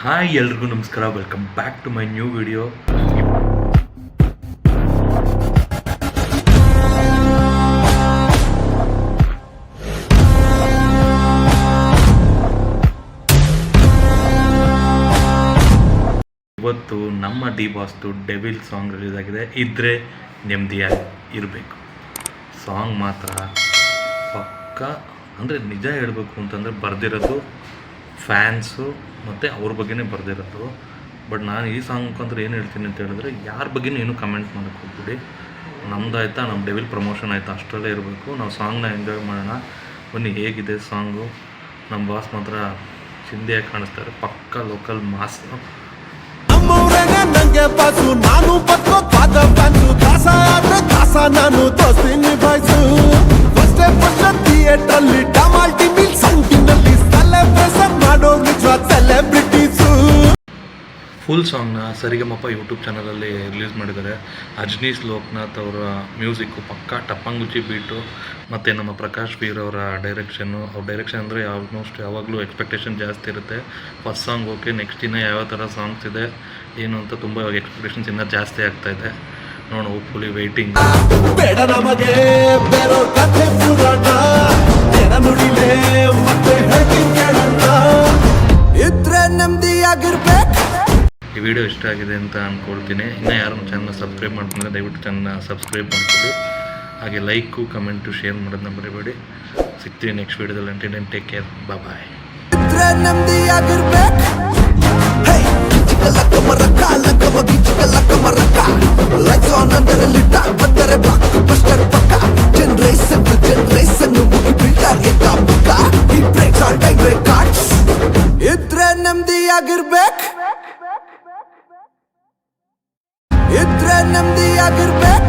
Hi ಎಲ್ರಿಗೂ ನಮಸ್ಕಾರ, welcome back to my new video. ಇವತ್ತು ನಮ್ಮ ಡಿ ಬಾಸ್ದು ಡೆವಿಲ್ ಸಾಂಗ್ ರಿಲೀಸ್ ಆಗಿದೆ. ಇದ್ರೆ ನೆಮ್ಮದಿಯಾಗಿ ಇರಬೇಕು ಸಾಂಗ್ ಮಾತ್ರ ಪಕ್ಕ. ಅಂದರೆ ನಿಜ ಹೇಳಬೇಕು ಅಂತಂದರೆ ಬರೆದಿರೋದು ಫ್ಯಾನ್ಸು ಮತ್ತು ಅವ್ರ ಬಗ್ಗೆನೇ ಬರೆದಿರೋದು. ಬಟ್ ನಾನು ಈ ಸಾಂಗ್ ಮುಖಾಂತರ ಏನು ಹೇಳ್ತೀನಿ ಅಂತ ಹೇಳಿದ್ರೆ, ಯಾರ ಬಗ್ಗೆನೂ ಏನೂ ಕಮೆಂಟ್ ಮಾಡೋಕ್ಕೆ ಹೋಗ್ಬಿಡಿ. ನಮ್ಮದಾಯ್ತಾ, ನಮ್ಮ ಡೆವಿಲ್ ಪ್ರಮೋಷನ್ ಆಯಿತಾ ಅಷ್ಟರಲ್ಲೇ ಇರಬೇಕು. ನಾವು ಸಾಂಗ್ನ ಎಂಜಾಯ್ ಮಾಡೋಣ. ಬನ್ನಿ, ಹೇಗಿದೆ ಸಾಂಗು. ನಮ್ಮ ಬಾಸ್ ಮಾತ್ರ ಚಿಂದಿಯಾಗಿ ಕಾಣಿಸ್ತಾರೆ, ಪಕ್ಕ ಲೋಕಲ್ ಮಾಸ್. ನಂಗೆ ಬಾಸು, ನಾನು ಪಾದ ಫ್ಯಾನ್ಸು, ನಾನು ದೋಸ್ತಿ ನಿಭಾಯಿಸು. ಥಿಯೇಟರ್ ಅಲ್ಲಿ ಡಮಾಲ್ಟಿ ಮಿಲ್ ಸಂಗಿನಲ್ಲಿ ಸೆಲೆಬ್ರೇಷನ್ ಮಾಡೋ ನಿಜವಾದ ಸೆಲೆಬ್ರಿಟೀಸು. ಫುಲ್ ಸಾಂಗ್ನ ಸರಿಗಮಪ ಯೂಟ್ಯೂಬ್ ಚಾನಲಲ್ಲಿ ರಿಲೀಸ್ ಮಾಡಿದ್ದಾರೆ. ಅಜ್ನೀಶ್ ಲೋಕನಾಥ್ ಅವರ ಮ್ಯೂಸಿಕ್ಕು ಪಕ್ಕ ಟಪ್ಪಂಗುಚಿ ಬೀಟು, ಮತ್ತು ನಮ್ಮ ಪ್ರಕಾಶ್ ವೀರ್ ಅವರ ಡೈರೆಕ್ಷನ್ನು. ಅವ್ರ ಡೈರೆಕ್ಷನ್ ಅಂದರೆ ಆಲ್ಮೋಸ್ಟ್ ಯಾವಾಗಲೂ ಎಕ್ಸ್ಪೆಕ್ಟೇಷನ್ ಜಾಸ್ತಿ ಇರುತ್ತೆ. ಫಸ್ಟ್ ಸಾಂಗ್ ಓಕೆ, ನೆಕ್ಸ್ಟ್ ಇನ್ನೂ ಯಾವ ಥರ ಸಾಂಗ್ಸ್ ಇದೆ ಏನು ಅಂತ ತುಂಬ ಇವಾಗ ಎಕ್ಸ್ಪೆಕ್ಟೇಷನ್ಸ್ ಇನ್ನೂ ಜಾಸ್ತಿ ಆಗ್ತಾಯಿದೆ. ನೋಡೋಣ, ಹೋಪ್ಫುಲಿ ವೆಯ್ಟಿಂಗ್. ಬೇಡ ನಮಗೆ ಬೇರೋ ಕಥೆ ಪುರಾಣ, ನುಡಿಲೇ ಮತ್ತೆ ಇದ್ರೆ ನೆಮ್ಮದಿಯಾಗಿರ್ಬೇಕು. ಈ ವಿಡಿಯೋ ಇಷ್ಟ ಆಗಿದೆ ಅಂತ ಅಂದ್ಕೊಳ್ತೀನಿ. ಇನ್ನೂ ಯಾರು ಚಾನಲ್ನ ಸಬ್ಸ್ಕ್ರೈಬ್ ಮಾಡ್ಕೊಂಡ್ರೆ ದಯವಿಟ್ಟು ಚಾನಲ್ನ ಸಬ್ಸ್ಕ್ರೈಬ್ ಮಾಡ್ಕೊಳ್ಳಿ. ಹಾಗೆ ಲೈಕು, ಕಮೆಂಟು, ಶೇರ್ ಮಾಡೋದನ್ನ ಮರಿಬೇಡಿ. ಸಿಗ್ತೀವಿ ನೆಕ್ಸ್ಟ್ ವಿಡಿಯೋದಲ್ಲಿ. ಅಂಟಿಲ್ ಟೇಕ್ ಕೇರ್, ಬಾಯ್. ಇದ್ರೆ ನೆಮ್ಮದಿಯಾಗಿರ್ಬೇಕು. Lights on under a little, but they're a blockbuster paka. Generation to generation, movie builder ekka paka. He breaks all time records. Idre nemdiyagirbek. Idre nemdiyagirbek.